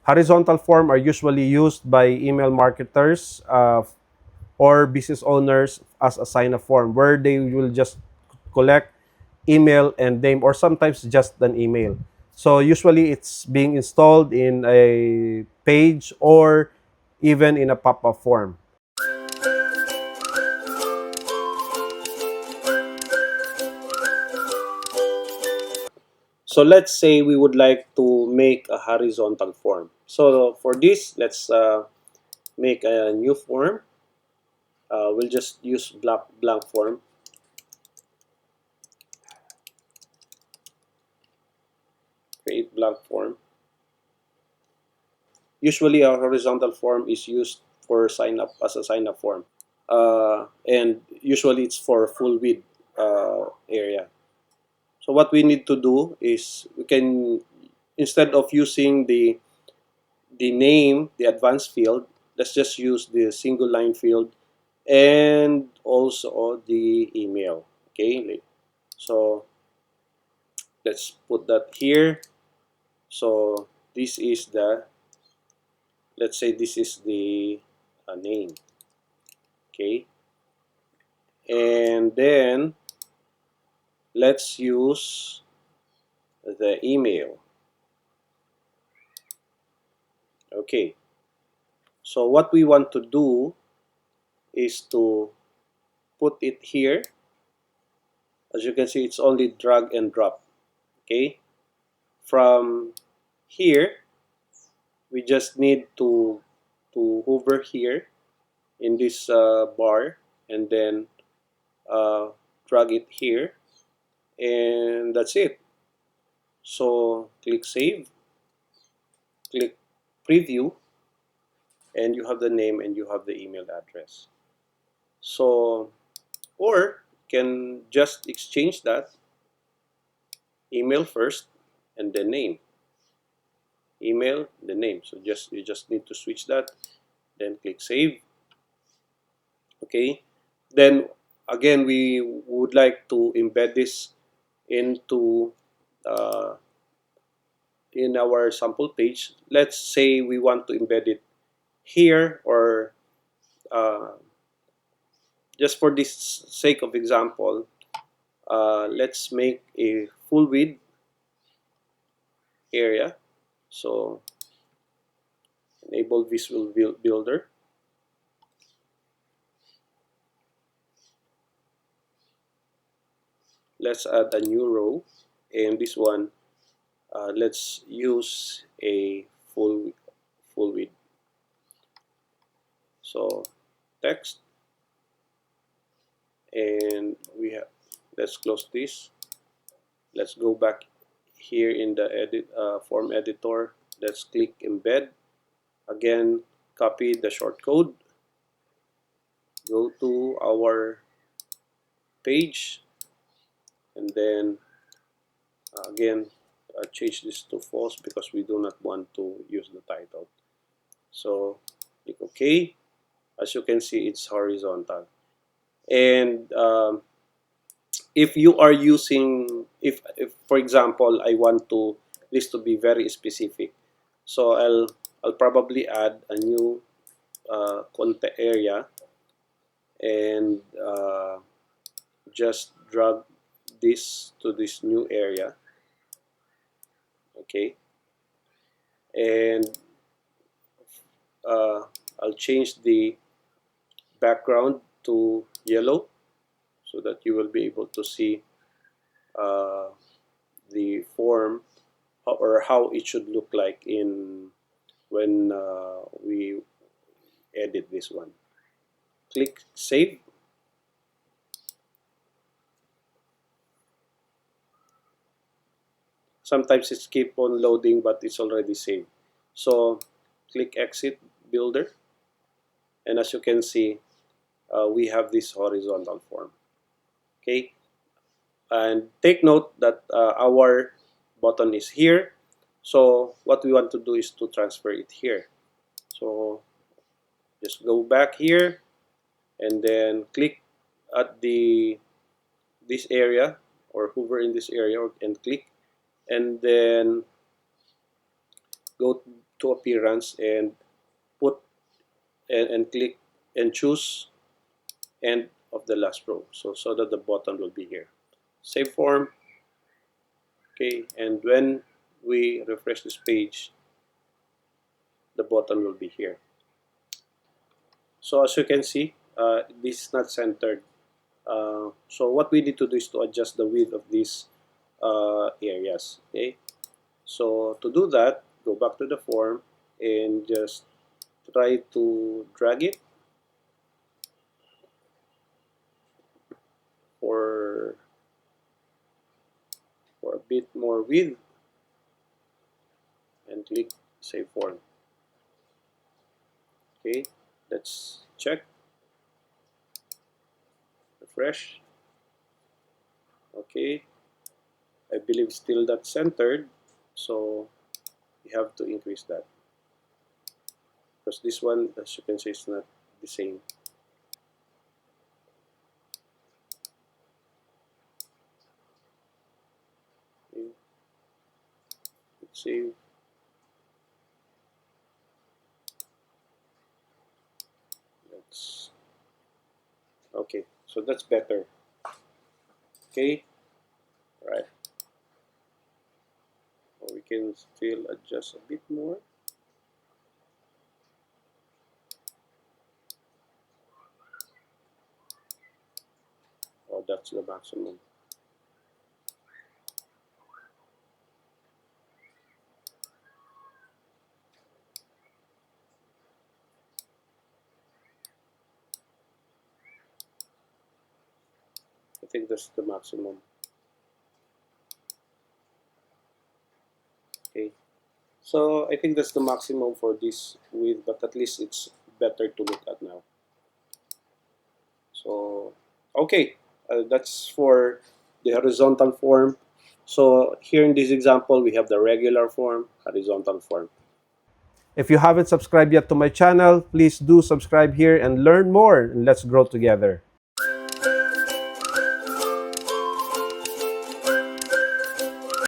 Horizontal form are usually used by email marketers or business owners as a sign up form where they will just collect email and name, or sometimes just an email. So usually it's being installed in a page or even in a pop-up form. So let's say we would like to make a horizontal form. So for this, let's make a new form. We'll just use blank form. Create blank form. Usually a horizontal form is used for sign up as a sign up form. And usually it's for full width area. So what we need to do is we can, instead of using the name, the advanced field, let's just use the single line field and also the email. Okay, so let's put that here. So this is the, let's say this is the name. Okay, and then let's use the email. Okay, so what we want to do is to put it here. As you can see, it's only drag and drop. Okay, from here we just need to hover here in this bar and then uh, drag it here, and that's it. So click save, click preview, and you have the name and you have the email address. So, or can just exchange that, email first and then name, email the name. So you just need to switch that, then click save. Okay, then again we would like to embed this into uh, in our sample page. Let's say we want to embed it here, or uh, just for this sake of example, let's make a full width area. So enable visual builder. Let's add a new row, and this one, let's use a full width. So text, and we have, let's close this. Let's go back here in the edit form editor. Let's click embed. Again, copy the shortcode. Go to our page, and then again change this to false because we do not want to use the title. So click OK. As you can see, it's horizontal. And if you are using, if for example I want to this to be very specific, so I'll probably add a new content area, and just drag this to this new area. Okay, and uh, I'll change the background to yellow so that you will be able to see uh, the form, or how it should look like in when we edit this one. Click save. Sometimes it's keep on loading, but it's already saved. So click exit builder, and as you can see, we have this horizontal form. Okay, and take note that our button is here. So what we want to do is to transfer it here. So just go back here and then click at the this area, or hover in this area and click, and then go to appearance and put and click and choose end of the last row, so that the button will be here. Save form. Okay, and when we refresh this page, the button will be here. So as you can see, this is not centered. So what we need to do is to adjust the width of these areas. Okay, so to do that, go back to the form and just try to drag it for a bit more width and click save form. Okay, let's check, refresh. Okay, I believe still that's centered, so we have to increase that because this one, as you can see, is not the same. Okay, let's see. That's okay, so that's better. Okay, right. Or we can still adjust a bit more. Oh, that's the maximum. I think that's the maximum. Okay, so I think that's the maximum for this width, but at least it's better to look at now. So, okay, that's for the horizontal form. So here in this example, we have the regular form, horizontal form. If you haven't subscribed yet to my channel, please do subscribe here and learn more. And let's grow together.